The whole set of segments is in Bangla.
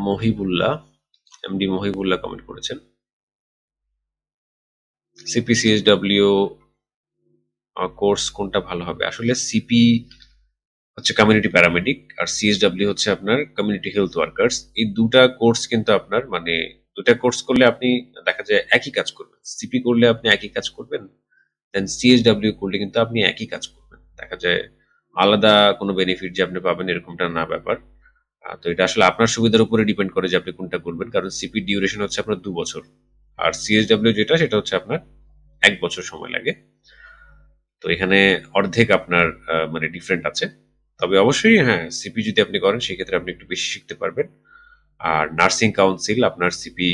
মহিবুল্লাহ, এমডি মহিবুল্লাহ কমেন্ট করেছেন। সিপিসিএসডব্লিউ কোর্স কোনটা ভালো হবে? আসলে সিপি হচ্ছে কমিউনিটি প্যারামেডিক, আর সিএসডব্লিউ হচ্ছে আপনার কমিউনিটি হেলথ ওয়ার্কার্স। এই দুটা কোর্স কিন্তু আপনার মানে দুটা কোর্স করলে আপনি দেখা যায় একই কাজ করবেন। সিপি করলে আপনি একই কাজ করবেন, দেন সিএসডব্লিউ করলে কিন্তু আপনি একই কাজ করবেন। দেখা যায় আলাদা কোনো বেনিফিট যে আপনি পাবেন এরকমটা না ব্যাপার। তো এটা আসলে আপনার সুবিধার উপরে ডিপেন্ড করে যে আপনি কোনটা করবেন, কারণ সিপি ডিউরেশন হচ্ছে আপনার 2 বছর, আর সিএসডব্লিউ যেটা সেটা হচ্ছে আপনার 1 বছর সময় লাগে। তো এখানে অর্ধেক আপনার মানে ডিফারেন্ট আছে। তবে অবশ্যই হ্যাঁ, সিপি যদি আপনি করেন সেক্ষেত্রে আপনি একটু বেশি শিখতে পারবেন। আর নার্সিং কাউন্সিল আপনার সিপি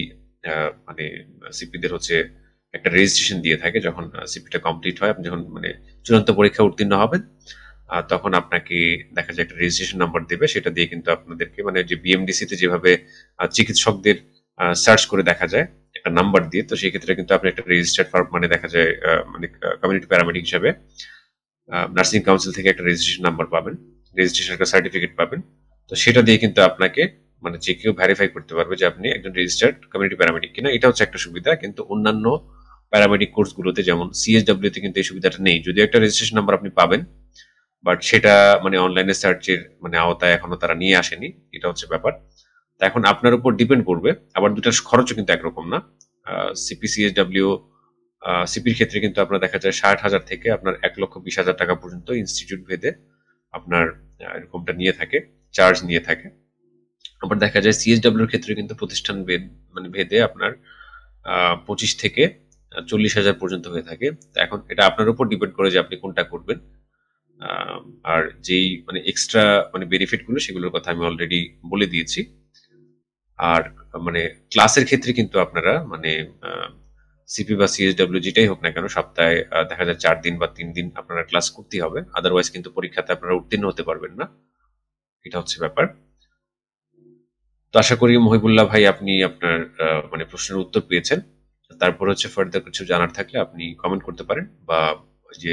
মানে সিপিদের হচ্ছে একটা রেজিস্ট্রেশন দিয়ে থাকে যখন সিপিটা কমপ্লিট হয়, আপনি যখন মানে চূড়ান্ত পরীক্ষা উত্তীর্ণ হবেন তখন আপনাকে দেখা যায় একটা রেজিস্ট্রেশন নাম্বার দেবে, সেটা দিয়ে কিন্তু আপনাদেরকে মানে যে বিএমডিসি তে যেভাবে চিকিৎসকদের সার্চ করে দেখা যায় একটা নাম্বার দিয়ে, তো সেই ক্ষেত্রে কিন্তু আপনি একটা রেজিস্টার্ড ফার্ম মানে দেখা যায় মানে কমিউনিটি প্যারামেডিক হিসাবে নার্সিং কাউন্সিল থেকে একটা রেজিস্ট্রেশন নাম্বার পাবেন, রেজিস্ট্রেশন একটা সার্টিফিকেট পাবেন। তো সেটা দিয়ে কিন্তু আপনাকে মানে যে কেউ ভেরিফাই করতে পারবে যে আপনি একজন রেজিস্টার্ড কমিউনিটি প্যারামেডিক কিনা। এটা হচ্ছে একটা সুবিধা, কিন্তু অন্যান্য প্যারামেডিক কোর্সগুলোতে যেমন সিএসডব্লিউ তে কিন্তু এই সুবিধাটা নেই। যদিও একটা রেজিস্ট্রেশন নাম্বার আপনি পাবেন, বাট সেটা মানে অনলাইনে সার্চের মানে আওতায় এখনো তারা নিয়ে আসেনি। এটা হচ্ছে ব্যাপার। তা এখন আপনার উপর ডিপেন্ড করবে। আবার দুটার খরচও কিন্তু একরকম না। সিপিসিএসডব্লিউ সিপির ক্ষেত্রে কিন্তু আপনার দেখা যায় 60,000 থেকে আপনার 1,20,000 টাকা পর্যন্ত ইনস্টিটিউট ভেদে আপনার এরকমটা নিয়ে থাকে, চার্জ নিয়ে থাকে। আবার দেখা যায় সিএসডব্লিউর ক্ষেত্রে কিন্তু প্রতিষ্ঠান ভেদ মানে ভেদে আপনার 25 থেকে 40,000 পর্যন্ত হয়ে থাকে। তো এখন এটা আপনার উপর ডিপেন্ড করে যে আপনি কোনটা করবেন। আহ, আর যেই মানে এক্সট্রা মানে বেনিফিট গুলো সেগুলোর কথা আমি অলরেডি বলে দিয়েছি। আর মানে ক্লাসের ক্ষেত্রে কিন্তু আপনারা মানে সিপি বা সিএসডব্লিউ যেটাই হোক না কেন সপ্তাহে দেখা যায় 4 দিন বা 3 দিন আপনারা ক্লাস করতেই হবে, আদারওয়াইজ কিন্তু পরীক্ষাতে আপনারা উত্তীর্ণ হতে পারবেন না। এটা হচ্ছে ব্যাপার। তো আশা করি মহিবুল্লাহ ভাই আপনি আপনার মানে প্রশ্নের উত্তর পেয়েছেন। তারপর হচ্ছে ফার্দার কিছু জানার থাকলে আপনি কমেন্ট করতে পারেন, বা ওই যে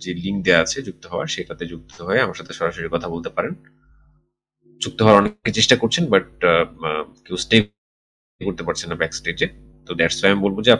যে লিঙ্ক দেওয়া আছে যুক্ত হওয়ার সেটাতে যুক্ত হয়ে আমার সাথে সরাসরি কথা বলতে পারেন। যুক্ত হওয়ার অনেকে চেষ্টা করছেন, বাট কেউ স্টে করতে পারছে না ব্যাক স্টেজে। তো দ্যাটস ওয়াই আমি বলবো যে